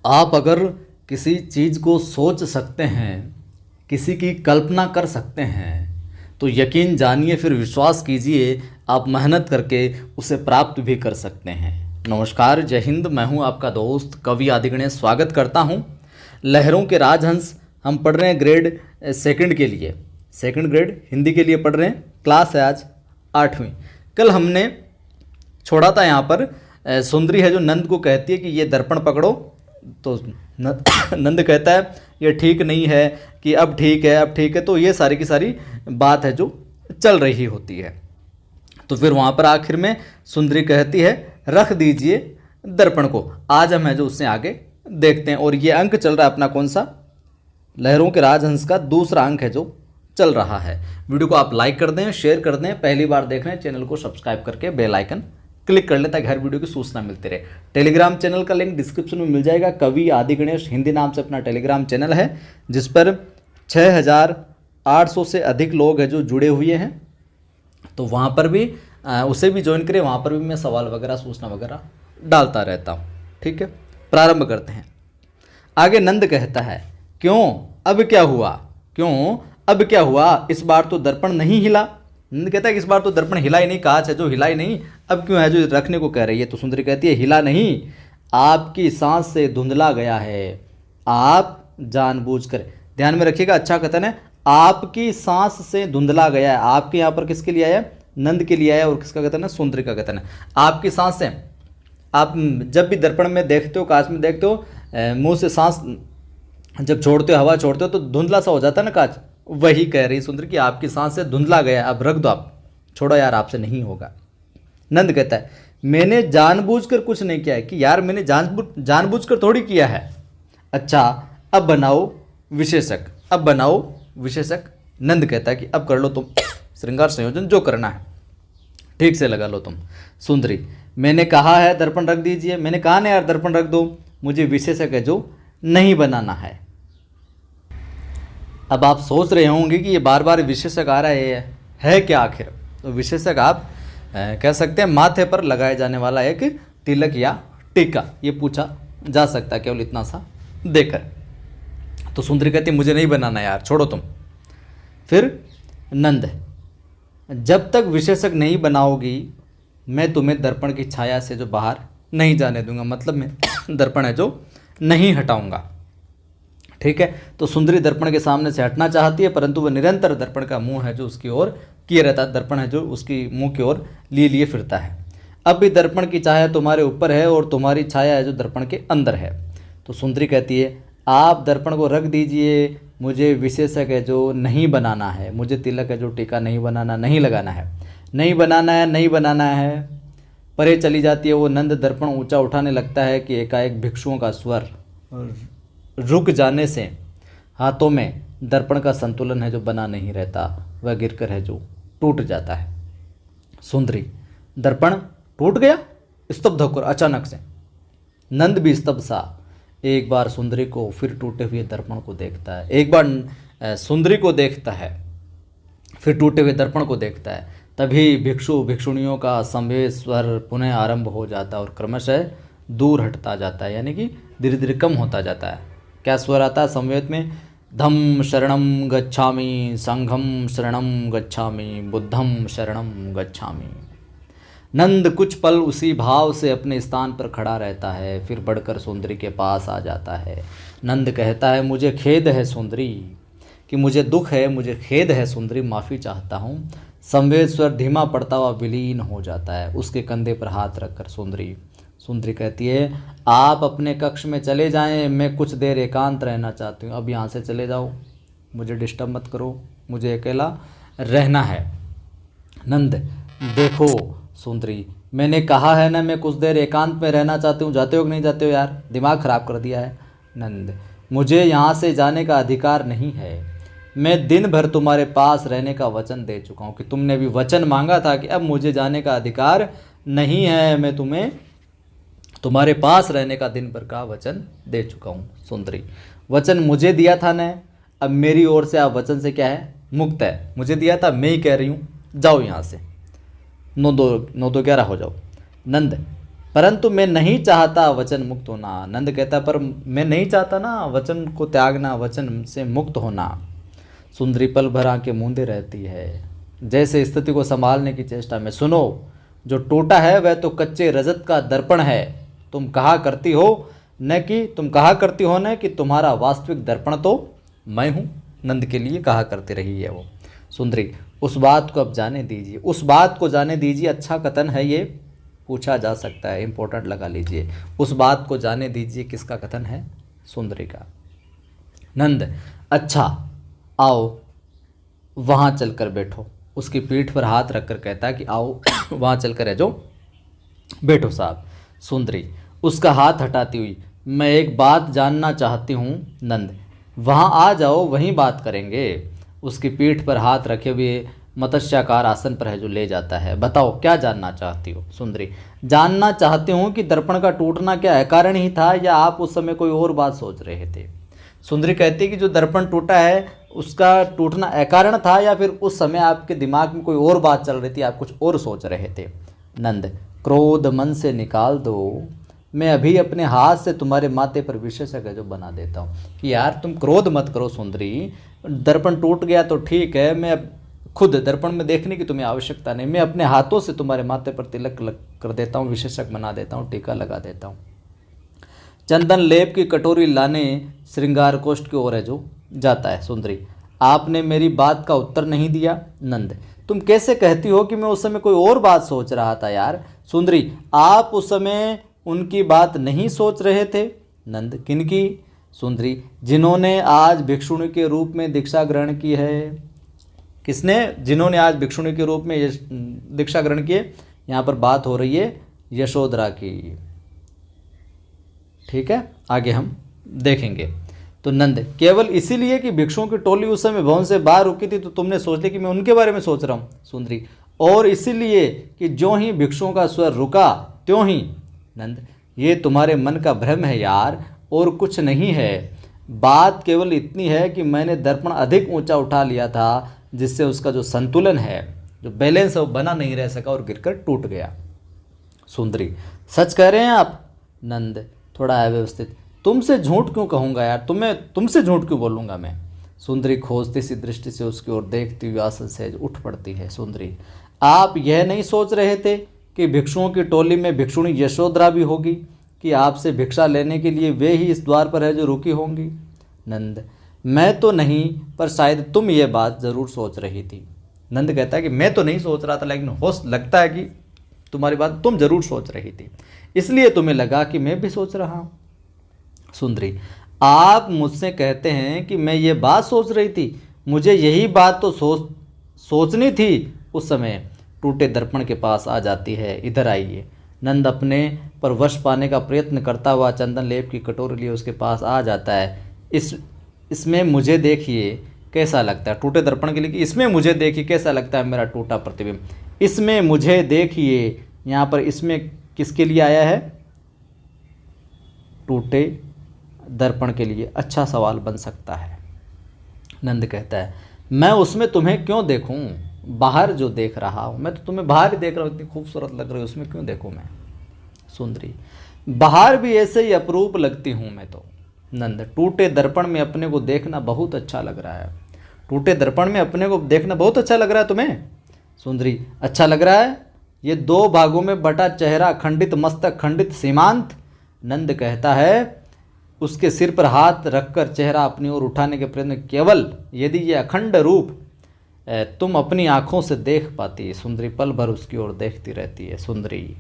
आप अगर किसी चीज़ को सोच सकते हैं, किसी की कल्पना कर सकते हैं, तो यकीन जानिए, फिर विश्वास कीजिए, आप मेहनत करके उसे प्राप्त भी कर सकते हैं। नमस्कार, जय हिंद। मैं हूं आपका दोस्त कवि आदिगणेश। स्वागत करता हूं लहरों के राजहंस। हम पढ़ रहे हैं ग्रेड सेकंड के लिए, सेकंड ग्रेड हिंदी के लिए पढ़ रहे हैं। क्लास है आज 8वीं। कल हमने छोड़ा था यहाँ पर सुंदरी है जो नंद को कहती है कि ये दर्पण पकड़ो, तो नंद कहता है ये ठीक नहीं है, कि अब ठीक है, अब ठीक है। तो ये सारी की सारी बात है जो चल रही होती है। तो फिर वहाँ पर आखिर में सुंदरी कहती है रख दीजिए दर्पण को। आज हम है जो उससे आगे देखते हैं। और ये अंक चल रहा है अपना कौन सा, लहरों के राजहंस का दूसरा अंक है जो चल रहा है। वीडियो को आप लाइक कर दें, शेयर कर दें। पहली बार देख रहे हैं चैनल को सब्सक्राइब करके बेल आइकन क्लिक कर लें ताकि हर वीडियो की सूचना मिलती रहे। टेलीग्राम चैनल का लिंक डिस्क्रिप्शन में मिल जाएगा। कवि आदिगणेश हिंदी नाम से अपना टेलीग्राम चैनल है, जिस पर 6800 से अधिक लोग हैं जो जुड़े हुए हैं। तो वहाँ पर भी उसे भी ज्वाइन करें। वहाँ पर भी मैं सवाल वगैरह, सूचना वगैरह डालता रहता हूँ। ठीक है, प्रारंभ करते हैं। आगे नंद कहता है क्यों, अब क्या हुआ, क्यों अब क्या हुआ, इस बार तो दर्पण नहीं हिला। नंद कहता है कि इस बार तो दर्पण हिला ही नहीं, कांच है जो हिला ही नहीं, अब क्यों है जो रखने को कह रही है। तो सुंदरी कहती है हिला नहीं, आपकी सांस से धुंधला गया है, आप जानबूझकर। ध्यान में रखिएगा, अच्छा कथन है, आपकी सांस से धुंधला गया है। आपके यहाँ पर किसके लिए आया, नंद के लिए आया। और किसका कथन है, सुंदरी का कथन है। आपकी सांस से, आप जब भी दर्पण में देखते हो, कांच में देखते हो, मुंह से सांस जब छोड़ते हो, हवा छोड़ते हो, तो धुंधला सा हो जाता है ना कांच। वही कह रही सुंदरी कि आपकी सांस से धुंधला गया, अब रख दो, आप छोड़ो यार, आपसे नहीं होगा। नंद कहता है मैंने जानबूझकर कुछ नहीं किया है, कि यार मैंने जानबूझकर थोड़ी किया है। अच्छा, अब बनाओ विशेषक, अब बनाओ विशेषक। नंद कहता है कि अब कर लो तुम श्रृंगार संयोजन, जो करना है ठीक से लगा लो तुम। सुंदरी मैंने कहा है दर्पण रख दीजिए, मैंने कहा ना यार दर्पण रख दो, मुझे विशेषक है जो नहीं बनाना है। अब आप सोच रहे होंगे कि ये बार बार विशेषक आ रहा है क्या आखिर। तो विशेषक आप कह सकते हैं माथे पर लगाए जाने वाला एक तिलक या टीका, ये पूछा जा सकता है केवल इतना सा देकर। तो सुंदरी कहती मुझे नहीं बनाना यार, छोड़ो तुम। फिर नंद, जब तक विशेषक नहीं बनाओगी मैं तुम्हें दर्पण की छाया से जो बाहर नहीं जाने दूंगा, मतलब मैं दर्पण है जो नहीं हटाऊंगा। ठीक है, तो सुंदरी दर्पण के सामने से हटना चाहती है, परंतु वह निरंतर दर्पण का मुंह है जो उसकी ओर किए रहता है, दर्पण है जो उसकी मुंह की ओर लिए लिए फिरता है। अब भी दर्पण की छाया तुम्हारे ऊपर है और तुम्हारी छाया है जो दर्पण के अंदर है। तो सुंदरी कहती है आप दर्पण को रख दीजिए, मुझे विशेषक है जो नहीं बनाना है, मुझे तिलक है जो टीका नहीं बनाना, नहीं लगाना है, नहीं बनाना है, नहीं बनाना है। परे चली जाती है वो नंद। दर्पण ऊंचा उठाने लगता है कि एकाएक भिक्षुओं का स्वर रुक जाने से हाथों में दर्पण का संतुलन है जो बना नहीं रहता, वह गिरकर है जो टूट जाता है। सुंदरी, दर्पण टूट गया, स्तब्ध होकर अचानक से। नंद भी स्तब्ध सा एक बार सुंदरी को, फिर टूटे हुए दर्पण को देखता है। एक बार सुंदरी को देखता है, फिर टूटे हुए दर्पण को देखता है। तभी भिक्षु भिक्षुणियों का संवेद स्वर पुनः आरंभ हो जाता है और क्रमशः दूर हटता जाता है, यानी कि धीरे धीरे कम होता जाता है। क्या स्वर आता है संवेद में, धम्म शरणम गच्छामि, संघम शरणम गच्छामि, बुद्धम शरणम गच्छामि। नंद कुछ पल उसी भाव से अपने स्थान पर खड़ा रहता है, फिर बढ़कर सुंदरी के पास आ जाता है। नंद कहता है मुझे खेद है सुंदरी, कि मुझे दुख है, मुझे खेद है सुंदरी, माफ़ी चाहता हूँ। संवेद स्वर धीमा पड़ता हुआ विलीन हो जाता है। उसके कंधे पर हाथ रखकर सुंदरी कहती है आप अपने कक्ष में चले जाएं, मैं कुछ देर एकांत रहना चाहती हूँ। अब यहाँ से चले जाओ, मुझे डिस्टर्ब मत करो, मुझे अकेला रहना है। नंद, देखो सुंदरी, मैंने कहा है ना मैं कुछ देर एकांत में रहना चाहती हूँ, जाते हो कि नहीं जाते हो यार, दिमाग ख़राब कर दिया है। नंद, मुझे यहाँ से जाने का अधिकार नहीं है, मैं दिन भर तुम्हारे पास रहने का वचन दे चुका हूँ, कि तुमने भी वचन मांगा था कि अब मुझे जाने का अधिकार नहीं है, मैं तुम्हें तुम्हारे पास रहने का दिन भर का वचन दे चुका हूँ। सुंदरी, वचन मुझे दिया था न, अब मेरी ओर से आप वचन से क्या है, मुक्त है। मुझे दिया था, मैं ही कह रही हूँ, जाओ यहाँ से, 9-2-11 हो जाओ। नंद, परंतु मैं नहीं चाहता वचन मुक्त होना। नंद कहता पर मैं नहीं चाहता ना वचन को त्यागना, वचन से मुक्त होना। सुंदरी पल भर आंखें मूंदे रहती है, जैसे स्थिति को संभालने की चेष्टा में। सुनो, जो टूटा है वह तो कच्चे रजत का दर्पण है। तुम कहा करती हो न कि तुम्हारा वास्तविक दर्पण तो मैं हूँ। नंद के लिए कहा करती रही है वो। सुंदरी, उस बात को अब जाने दीजिए, उस बात को जाने दीजिए। अच्छा कथन है ये, पूछा जा सकता है, इंपॉर्टेंट लगा लीजिए। उस बात को जाने दीजिए, किसका कथन है? सुंदरी का। नंद, अच्छा आओ वहाँ चलकर बैठो। उसकी पीठ पर हाथ रखकर कहता है कि आओ वहाँ चलकर बैठो साहब। सुंदरी उसका हाथ हटाती हुई, मैं एक बात जानना चाहती हूँ। नंद, वहाँ आ जाओ, वहीं बात करेंगे। उसकी पीठ पर हाथ रखे हुए मत्स्याकार आसन पर है जो ले जाता है। बताओ क्या जानना चाहती हो? सुंदरी, जानना चाहती हूँ कि दर्पण का टूटना क्या अकारण ही था या आप उस समय कोई और बात सोच रहे थे? सुंदरी कहती है कि जो दर्पण टूटा है उसका टूटना अकारण था या फिर उस समय आपके दिमाग में कोई और बात चल रही थी, आप कुछ और सोच रहे थे। नंद, क्रोध मन से निकाल दो, मैं अभी अपने हाथ से तुम्हारे माथे पर विशेषज्ञ जो बना देता हूँ। कि यार तुम क्रोध मत करो सुंदरी, दर्पण टूट गया तो ठीक है, मैं खुद दर्पण में देखने की तुम्हें आवश्यकता नहीं, मैं अपने हाथों से तुम्हारे माथे पर तिलक कर देता हूँ, विशेषज्ञ बना देता हूँ, टीका लगा देता हूँ। चंदन लेप की कटोरी लाने श्रृंगार कोष्ठ की ओर है जो जाता है। सुंदरी, आपने मेरी बात का उत्तर नहीं दिया। नंद, तुम कैसे कहती हो कि मैं उस समय कोई और बात सोच रहा था यार? सुंदरी, आप उस समय उनकी बात नहीं सोच रहे थे। नंद, किनकी? सुंदरी, जिन्होंने आज भिक्षुणी के रूप में दीक्षा ग्रहण की है। किसने? जिन्होंने आज भिक्षुणी के रूप में दीक्षा ग्रहण की है। यहाँ पर बात हो रही है यशोधरा की। ठीक है, आगे हम देखेंगे। तो नंद, केवल इसीलिए कि भिक्षुओं की टोली उस समय भवन से बाहर रुकी थी तो तुमने सोच लिया कि मैं उनके बारे में सोच रहा हूँ? सुंदरी, और इसीलिए कि जो ही भिक्षुओं का स्वर रुका त्यों ही। नंद, ये तुम्हारे मन का भ्रम है यार, और कुछ नहीं है। बात केवल इतनी है कि मैंने दर्पण अधिक ऊंचा उठा लिया था, जिससे उसका जो संतुलन है, जो बैलेंस है, वो बना नहीं रह सका और गिरकर टूट गया। सुंदरी, सच कह रहे हैं आप? नंद, थोड़ा अव्यवस्थित, तुमसे झूठ क्यों कहूँगा यार, तुमसे झूठ क्यों बोलूँगा मैं? सुंदरी खोजती सी दृष्टि से उसकी ओर देखती हुई आसन से उठ पड़ती है। सुंदरी, आप यह नहीं सोच रहे थे कि भिक्षुओं की टोली में भिक्षुणी यशोधरा भी होगी, कि आपसे भिक्षा लेने के लिए वे ही इस द्वार पर है जो रुकी होंगी? नंद, मैं तो नहीं, पर शायद तुम ये बात ज़रूर सोच रही थी। नंद कहता है कि मैं तो नहीं सोच रहा था, लेकिन हो लगता है कि तुम्हारी बात तुम जरूर सोच रही थी, इसलिए तुम्हें लगा कि मैं भी सोच रहा हूँ। सुंदरी, आप मुझसे कहते हैं कि मैं ये बात सोच रही थी, मुझे यही बात तो सोचनी थी उस समय। टूटे दर्पण के पास आ जाती है, इधर आइए। नंद अपने पर वश पाने का प्रयत्न करता हुआ चंदन लेप की कटोरी लिए उसके पास आ जाता है। इसमें मुझे देखिए कैसा लगता है, टूटे दर्पण के लिए कि इसमें मुझे देखिए कैसा लगता है मेरा टूटा प्रतिबिंब। इसमें मुझे देखिए, यहाँ पर इसमें किसके लिए आया है? टूटे दर्पण के लिए। अच्छा सवाल बन सकता है। नंद कहता है, मैं उसमें तुम्हें क्यों देखूं? बाहर जो देख रहा हूं, मैं तो तुम्हें बाहर ही देख रहा हूं, इतनी खूबसूरत लग रही हो, उसमें क्यों देखूं मैं? सुंदरी, बाहर भी ऐसे ही अपरूप लगती हूं मैं तो। नंद, टूटे दर्पण में अपने को देखना बहुत अच्छा लग रहा है। टूटे दर्पण में अपने को देखना बहुत अच्छा लग रहा है तुम्हें? सुंदरी, अच्छा लग रहा है? ये दो भागों में बटा चेहरा, खंडित मस्तक, खंडित सीमांत। नंद कहता है, उसके सिर पर हाथ रखकर चेहरा अपनी ओर उठाने के प्रयत्न, केवल यदि यह अखंड रूप तुम अपनी आंखों से देख पाती। सुंदरी पल भर उसकी ओर देखती रहती है। सुंदरी,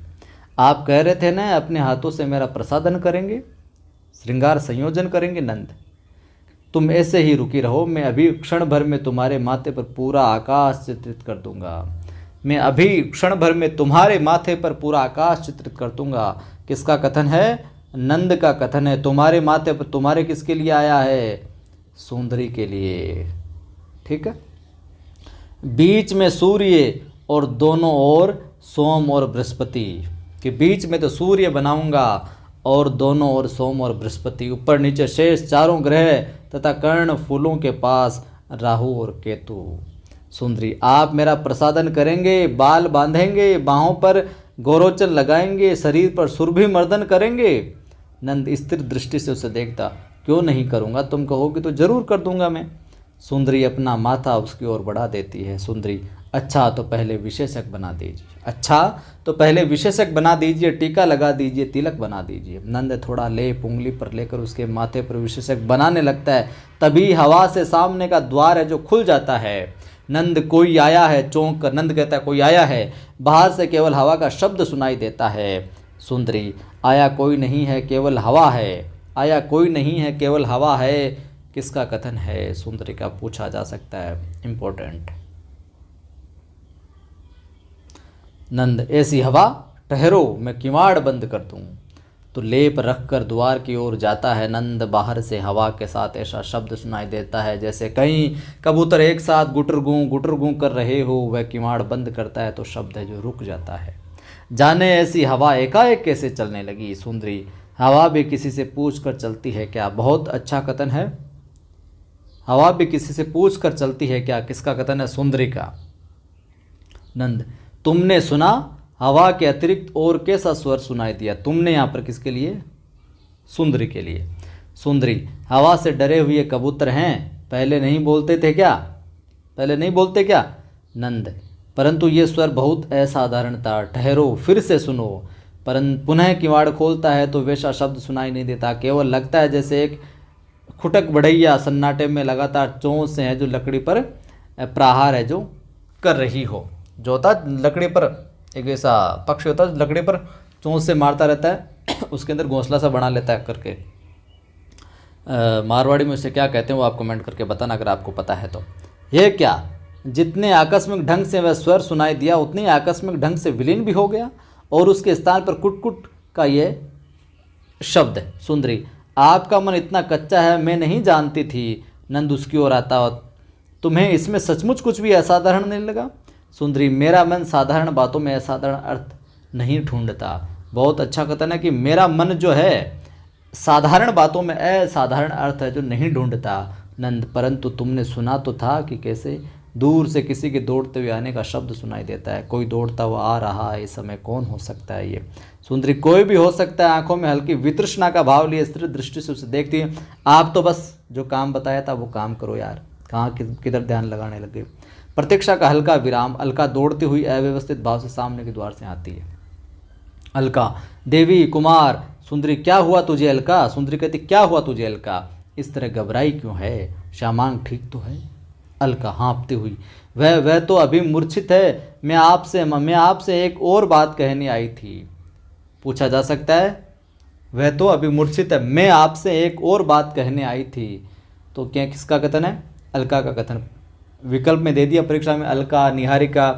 आप कह रहे थे ना अपने हाथों से मेरा प्रसादन करेंगे, श्रृंगार संयोजन करेंगे। नंद, तुम ऐसे ही रुकी रहो, मैं अभी क्षण भर में तुम्हारे माथे पर पूरा आकाश चित्रित कर दूंगा। मैं अभी क्षण भर में तुम्हारे माथे पर पूरा आकाश चित्रित कर दूंगा। किसका कथन है? नंद का कथन है। तुम्हारे माथे पर, तुम्हारे किसके लिए आया है? सुंदरी के लिए। ठीक है। बीच में सूर्य और दोनों ओर सोम और बृहस्पति, के बीच में तो सूर्य बनाऊंगा और दोनों ओर सोम और बृहस्पति, ऊपर नीचे शेष चारों ग्रह तथा कर्ण फूलों के पास राहु और केतु। सुंदरी, आप मेरा प्रसादन करेंगे, बाल बांधेंगे, बाहों पर गौरोचन लगाएंगे, शरीर पर सुरभि मर्दन करेंगे। नंद स्थिर दृष्टि से उसे देखता, क्यों नहीं करूँगा, तुम कहोगे तो जरूर कर दूंगा मैं। सुंदरी अपना माथा उसकी ओर बढ़ा देती है। सुंदरी, अच्छा तो पहले विशेषक बना दीजिए, अच्छा तो पहले विशेषक बना दीजिए, टीका लगा दीजिए, तिलक बना दीजिए। नंद थोड़ा लेप उंगली पर लेकर उसके माथे पर विशेषक बनाने लगता है। तभी हवा से सामने का द्वार है जो खुल जाता है। नंद, कोई आया है, चौंक कर नंद कहता है, कोई आया है। बाहर से केवल हवा का शब्द सुनाई देता है। सुंदरी, आया कोई नहीं है, केवल हवा है, आया कोई नहीं है, केवल हवा है, किसका कथन है? सुंदरी का पूछा जा सकता है, इंपॉर्टेंट। नंद, ऐसी हवा, ठहरो मैं किवाड़ बंद कर दूं। तो लेप रखकर द्वार की ओर जाता है नंद। बाहर से हवा के साथ ऐसा शब्द सुनाई देता है जैसे कहीं कबूतर एक साथ गुटर गूं कर रहे हो। वह किवाड़ बंद करता है तो शब्द है जो रुक जाता है। जाने ऐसी हवा एकाएक कैसे चलने लगी। सुंदरी, हवा भी किसी से पूछ कर चलती है क्या? बहुत अच्छा कथन है। हवा भी किसी से पूछ कर चलती है क्या? किसका कथन है? सुंदरी का। नंद, तुमने सुना, हवा के अतिरिक्त और कैसा स्वर सुनाई दिया? तुमने यहाँ पर किसके लिए? सुंदरी के लिए। सुंदरी, हवा से डरे हुए कबूतर हैं, पहले नहीं बोलते थे क्या? पहले नहीं बोलते क्या? नंद, परंतु ये स्वर बहुत असाधारण था, ठहरो फिर से सुनो। परंतु पुनः किवाड़ खोलता है तो वैसा शब्द सुनाई नहीं देता, केवल लगता है जैसे एक खुटक बढ़ैया सन्नाटे में लगातार चोंच से है जो लकड़ी पर प्रहार है जो कर रही हो। जो होता है लकड़ी पर, एक ऐसा पक्षी होता है लकड़ी पर चोंच से मारता रहता है, उसके अंदर घोंसला सा बना लेता है करके। मारवाड़ी में उसे क्या कहते हैं वो आप कमेंट करके बताना अगर आपको पता है तो। ये क्या, जितने आकस्मिक ढंग से वह स्वर सुनाई दिया उतने आकस्मिक ढंग से विलीन भी हो गया और उसके स्थान पर कुट का ये शब्द है। सुंदरी, आपका मन इतना कच्चा है, मैं नहीं जानती थी। नंद उसकी ओर आता, तुम्हें इसमें सचमुच कुछ भी असाधारण नहीं लगा? सुंदरी, मेरा मन साधारण बातों में असाधारण अर्थ नहीं ढूंढता। बहुत अच्छा कथन है कि मेरा मन जो है साधारण बातों में असाधारण अर्थ है जो नहीं ढूंढता। नंद, परंतु तुमने सुना तो था कि कैसे दूर से किसी के दौड़ते हुए आने का शब्द सुनाई देता है। कोई दौड़ता हुआ आ रहा है, इस समय कौन हो सकता है ये? सुंदरी, कोई भी हो सकता है। आंखों में हल्की वितृष्णा का भाव लिए स्थिर दृष्टि से उसे देखती है। आप तो बस जो काम बताया था वो काम करो यार, कहाँ किधर ध्यान लगाने लगे। प्रतीक्षा का हल्का विराम। अलका दौड़ती हुई अव्यवस्थित भाव से सामने के द्वार से आती है। अलका, देवी कुमार। सुंदरी, क्या हुआ तुझे अलका? सुंदरी कहती, क्या हुआ तुझे अलका? इस तरह घबराई क्यों है? श्यामांग ठीक तो है? अलका हाँफती हुई, वह तो अभी मूर्छित है। मैं आपसे एक और बात कहने आई थी। पूछा जा सकता है, वह तो अभी मूर्छित है, मैं आपसे एक और बात कहने आई थी। तो क्या किसका कथन है? अलका का कथन। विकल्प में दे दिया परीक्षा में अलका, निहारिका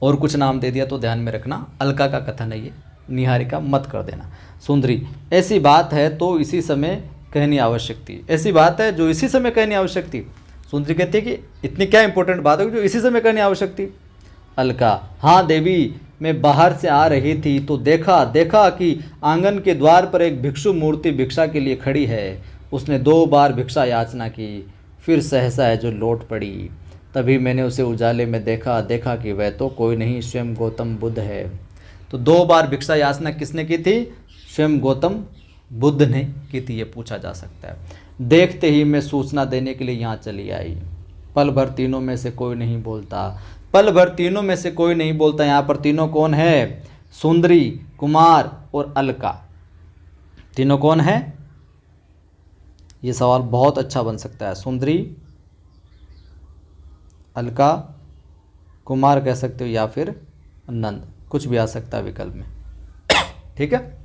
और कुछ नाम दे दिया तो ध्यान में रखना अलका का कथन है ये, निहारिका मत कर देना। सुंदरी, ऐसी बात है तो इसी समय कहनी आवश्यक थी। ऐसी बात है जो इसी समय कहनी आवश्यक थी। सुंदरी कहती है कि इतनी क्या इंपॉर्टेंट बात है जो इसी समय कहनी आवश्यक थी? अलका, हाँ देवी, मैं बाहर से आ रही थी तो देखा कि आंगन के द्वार पर एक भिक्षु मूर्ति भिक्षा के लिए खड़ी है। उसने 2 बार भिक्षा याचना की, फिर सहसा है जो लौट पड़ी। तभी मैंने उसे उजाले में देखा कि वह तो कोई नहीं, स्वयं गौतम बुद्ध है। तो 2 बार भिक्षा याचना किसने की थी? स्वयं गौतम बुद्ध ने की थी, ये पूछा जा सकता है। देखते ही मैं सूचना देने के लिए यहाँ चली आई। पल भर तीनों में से कोई नहीं बोलता। पल भर तीनों में से कोई नहीं बोलता। यहाँ पर तीनों कौन है? सुंदरी, कुमार और अलका। तीनों कौन है? ये सवाल बहुत अच्छा बन सकता है। सुंदरी, अलका, कुमार कह सकते हो या फिर नंद, कुछ भी आ सकता है विकल्प में। ठीक है।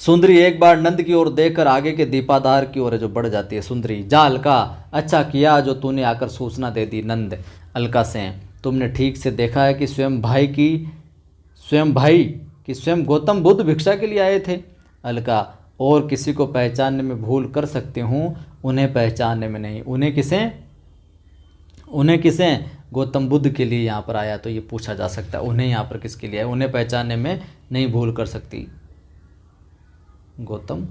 सुंदरी एक बार नंद की ओर देखकर आगे के दीपाधार की ओर जो बढ़ जाती है। सुंदरी, जा अलका, अच्छा किया जो तूने आकर सूचना दे दी। नंद अलका से, तुमने ठीक से देखा है कि स्वयं गौतम बुद्ध भिक्षा के लिए आए थे। अलका, और किसी को पहचानने में भूल कर सकते हूँ, उन्हें पहचानने में नहीं। उन्हें किसे? गौतम बुद्ध के लिए यहाँ पर आया, तो ये पूछा जा सकता है उन्हें यहाँ पर किसके लिए आया? उन्हें पहचानने में नहीं भूल कर सकती, गौतम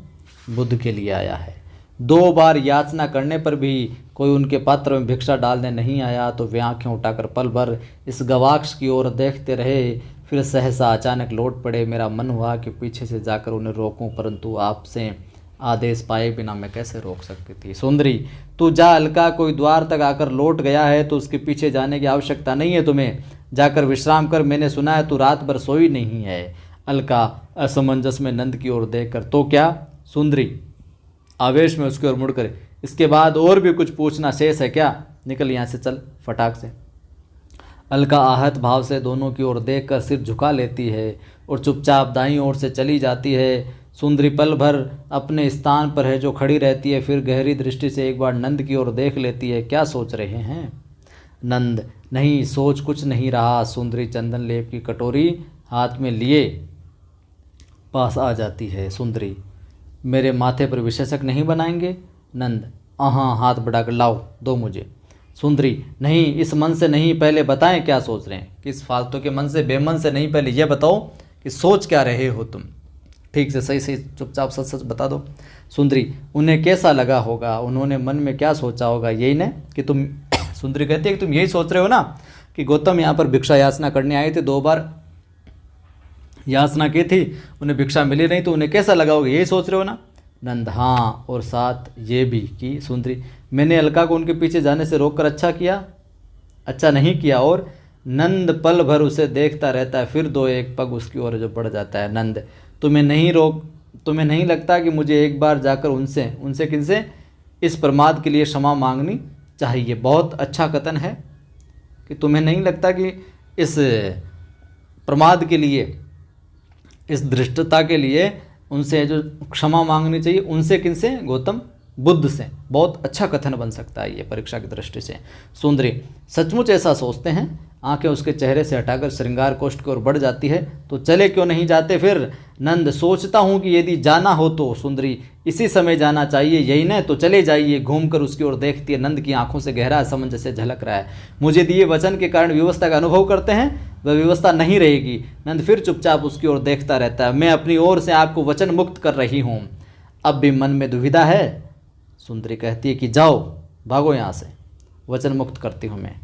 बुद्ध के लिए आया है। 2 बार याचना करने पर भी कोई उनके पात्र में भिक्षा डालने नहीं आया तो वे आंखें उठाकर पल भर इस गवाक्ष की ओर देखते रहे। फिर सहसा अचानक लौट पड़े। मेरा मन हुआ कि पीछे से जाकर उन्हें रोकूं, परंतु आपसे आदेश पाए बिना मैं कैसे रोक सकती थी। सुंदरी, तू जा अलका, कोई द्वार तक आकर लौट गया है तो उसके पीछे जाने की आवश्यकता नहीं है तुम्हें। जाकर विश्राम कर, मैंने सुना है तू रात भर सोई नहीं है। अलका असमंजस में नंद की ओर देखकर, तो क्या? सुंदरी आवेश में उसकी ओर मुड़कर, इसके बाद और भी कुछ पूछना शेष है क्या? निकल यहाँ से, चल फटाक से। अलका आहत भाव से दोनों की ओर देखकर सिर झुका लेती है और चुपचाप दाईं ओर से चली जाती है। सुंदरी पल भर अपने स्थान पर है जो खड़ी रहती है, फिर गहरी दृष्टि से एक बार नंद की ओर देख लेती है। क्या सोच रहे हैं? नंद, नहीं सोच कुछ नहीं रहा। सुंदरी चंदन लेप की कटोरी हाथ में लिए पास आ जाती है। सुंदरी, मेरे माथे पर विशेषक नहीं बनाएंगे? नंद, हाँ, हाथ बढ़ाकर लाओ, दो मुझे। सुंदरी, नहीं, इस मन से नहीं, पहले बताएं क्या सोच रहे हैं। किस फालतू के मन से, बेमन से नहीं, पहले यह बताओ कि सोच क्या रहे हो तुम। ठीक से सही सही चुपचाप सच सच बता दो। सुंदरी, उन्हें कैसा लगा होगा, उन्होंने मन में क्या सोचा होगा, यही ना कि तुम सुंदरी कहती है कि तुम यही सोच रहे हो ना कि गौतम यहाँ पर भिक्षा याचना करने आए थे, 2 बार याचना की थी, उन्हें भिक्षा मिली नहीं, तो उन्हें कैसा लगा होगा, यही सोच रहे हो ना? नंद, हाँ, और साथ ये भी कि सुंदरी, मैंने अलका को उनके पीछे जाने से रोककर अच्छा किया? अच्छा नहीं किया। और नंद पल भर उसे देखता रहता है, फिर 2-1 पग उसकी ओर जो बढ़ जाता है। नंद, तुम्हें नहीं लगता कि मुझे एक बार जाकर उनसे किनसे इस प्रमाद के लिए क्षमा मांगनी चाहिए? बहुत अच्छा कथन है कि तुम्हें नहीं लगता कि इस प्रमाद के लिए, इस धृष्टता के लिए उनसे जो क्षमा मांगनी चाहिए। उनसे किनसे? गौतम बुद्ध से। बहुत अच्छा कथन बन सकता है ये परीक्षा की दृष्टि से। सुंदरी, सचमुच ऐसा सोचते हैं? आंखें उसके चेहरे से हटाकर श्रृंगार कोष्ठ की ओर बढ़ जाती है। तो चले क्यों नहीं जाते फिर? नंद, सोचता हूँ कि यदि जाना हो तो सुंदरी इसी समय जाना चाहिए, यही न? तो चले जाइए। घूमकर उसकी ओर देखती है। नंद की आंखों से गहरा असमंजस से झलक रहा है। मुझे दिए वचन के कारण व्यवस्था का अनुभव करते हैं, वह व्यवस्था नहीं रहेगी। नंद फिर चुपचाप उसकी ओर देखता रहता है। मैं अपनी ओर से आपको वचन मुक्त कर रही हूँ, अब भी मन में दुविधा है? सुंदरी कहती है कि जाओ, भागो यहाँ से, वचन मुक्त करती हूँ मैं।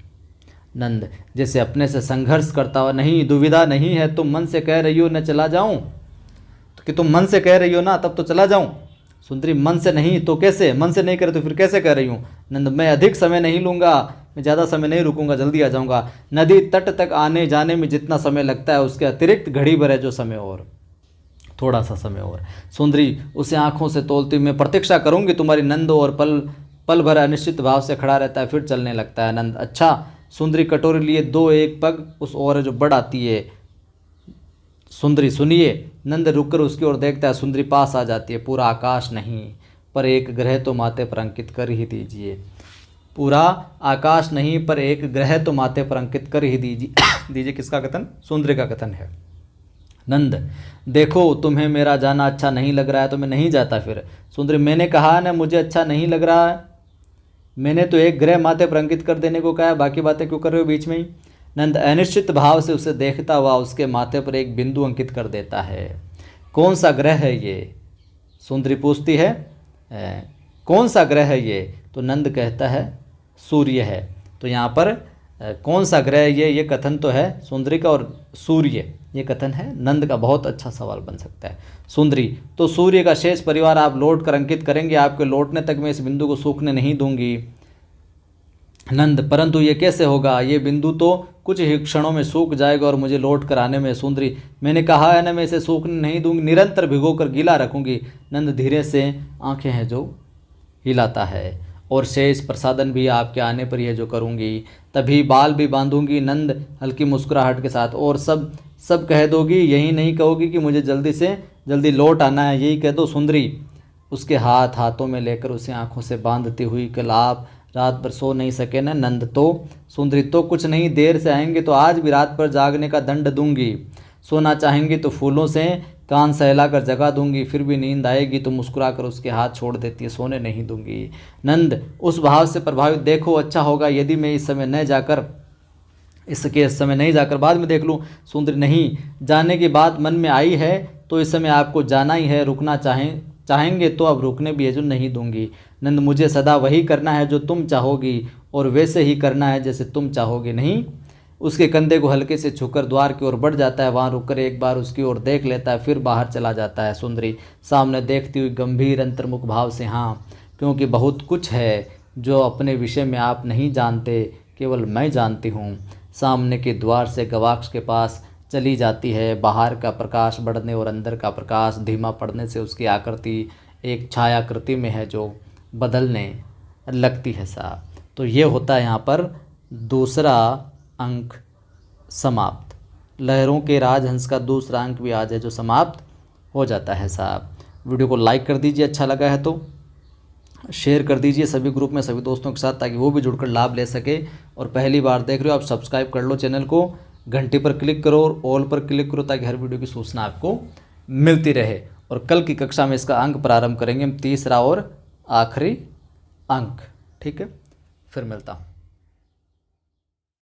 नंद जैसे अपने से संघर्ष करता हुआ, नहीं, दुविधा नहीं है, तुम मन से कह रही हो न चला जाऊं? तो कि तुम मन से कह रही हो ना, तब तो चला जाऊं। सुंदरी, मन से नहीं तो कैसे? मन से नहीं करे तो फिर कैसे कह रही हूँ? नंद, मैं अधिक समय नहीं लूँगा, मैं ज़्यादा समय नहीं रुकूंगा, जल्दी आ जाऊँगा। नदी तट तक आने जाने में जितना समय लगता है उसके अतिरिक्त घड़ी भर है जो समय, और थोड़ा सा समय और। सुंदरी उसे आंखों से तोलती, मैं प्रतीक्षा करूंगी तुम्हारी। नंद और पल भर अनिश्चित भाव से खड़ा रहता है, फिर चलने लगता है। नंद, अच्छा। सुंदरी कटोरी लिए 2-1 पग उस ओर जो बढ़ आती है। सुंदरी, सुनिए। नंद रुककर उसकी ओर देखता है। सुंदरी पास आ जाती है। पूरा आकाश नहीं पर एक ग्रह तो माथे पर अंकित कर ही दीजिए। पूरा आकाश नहीं पर एक ग्रह तो माथे पर अंकित कर ही दीजिए। किसका कथन? सुंदरी का कथन है। नंद, देखो तुम्हें मेरा जाना अच्छा नहीं लग रहा है तो मैं नहीं जाता फिर। सुंदरी, मैंने कहा ना मुझे अच्छा नहीं लग रहा है, मैंने तो एक ग्रह माथे पर अंकित कर देने को कहा है, बाकी बातें क्यों कर रहे हो बीच में ही? नंद अनिश्चित भाव से उसे देखता हुआ उसके माथे पर एक बिंदु अंकित कर देता है। कौन सा ग्रह है ये? सुंदरी पूछती है, कौन सा ग्रह है ये? तो नंद कहता है सूर्य है। तो यहाँ पर कौन सा ग्रह ये कथन तो है सुंदरी का, और सूर्य ये कथन है नंद का। बहुत अच्छा सवाल बन सकता है। सुंदरी, तो सूर्य का शेष परिवार आप लौट कर अंकित करेंगे, आपके लौटने तक मैं इस बिंदु को सूखने नहीं दूंगी। नंद, परंतु ये कैसे होगा? ये बिंदु तो कुछ ही क्षणों में सूख जाएगा और मुझे लौट कर आने में। सुंदरी, मैंने कहा है ना मैं इसे सूखने नहीं दूंगी, निरंतर भिगो कर गीला रखूंगी। नंद धीरे से आंखें हैं जो हिलाता है, और शेष प्रसादन भी आपके आने पर यह जो करूंगी, तभी बाल भी बांधूंगी। नंद हल्की मुस्कुराहट के साथ, और सब कह दोगी, यही नहीं कहोगी कि मुझे जल्दी से जल्दी लौट आना है, यही कह दो। सुंदरी उसके हाथों में लेकर उसे आंखों से बांधती हुई, कल आप रात भर सो नहीं सके ना नंद? तो सुंदरी, तो कुछ नहीं, देर से आएंगे तो आज भी रात भर जागने का दंड दूंगी। सोना चाहेंगी तो फूलों से कान सहला कर जगा दूंगी, फिर भी नींद आएगी तो मुस्कुराकर उसके हाथ छोड़ देती है, सोने नहीं दूंगी। नंद उस भाव से प्रभावित, देखो अच्छा होगा यदि मैं इस समय नहीं जाकर बाद में देख लूँ। सुंदरी, नहीं, जाने की बात मन में आई है तो इस समय आपको जाना ही है। रुकना चाहेंगे तो अब रुकने भी है जो नहीं दूंगी। नंद, मुझे सदा वही करना है जो तुम चाहोगी, और वैसे ही करना है जैसे तुम चाहोगे। नहीं, उसके कंधे को हल्के से छूकर द्वार की ओर बढ़ जाता है। वहाँ रुककर एक बार उसकी ओर देख लेता है, फिर बाहर चला जाता है। सुंदरी सामने देखती हुई गंभीर अंतर्मुख भाव से, हाँ, क्योंकि बहुत कुछ है जो अपने विषय में आप नहीं जानते, केवल मैं जानती हूँ। सामने के द्वार से गवाक्ष के पास चली जाती है। बाहर का प्रकाश बढ़ने और अंदर का प्रकाश धीमा पड़ने से उसकी आकृति एक छायाकृति में है जो बदलने लगती है साहब। तो ये होता है यहाँ पर दूसरा अंक समाप्त। लहरों के राजहंस का दूसरा अंक भी आज है जो समाप्त हो जाता है साहब। वीडियो को लाइक कर दीजिए, अच्छा लगा है तो शेयर कर दीजिए सभी ग्रुप में सभी दोस्तों के साथ, ताकि वो भी जुड़कर लाभ ले सके। और पहली बार देख रहे हो आप, सब्सक्राइब कर लो चैनल को, घंटी पर क्लिक करो और ऑल पर क्लिक करो, ताकि हर वीडियो की सूचना आपको मिलती रहे। और कल की कक्षा में इसका अंक प्रारंभ करेंगे हम, तीसरा और आखिरी अंक। ठीक है, फिर मिलता हूँ।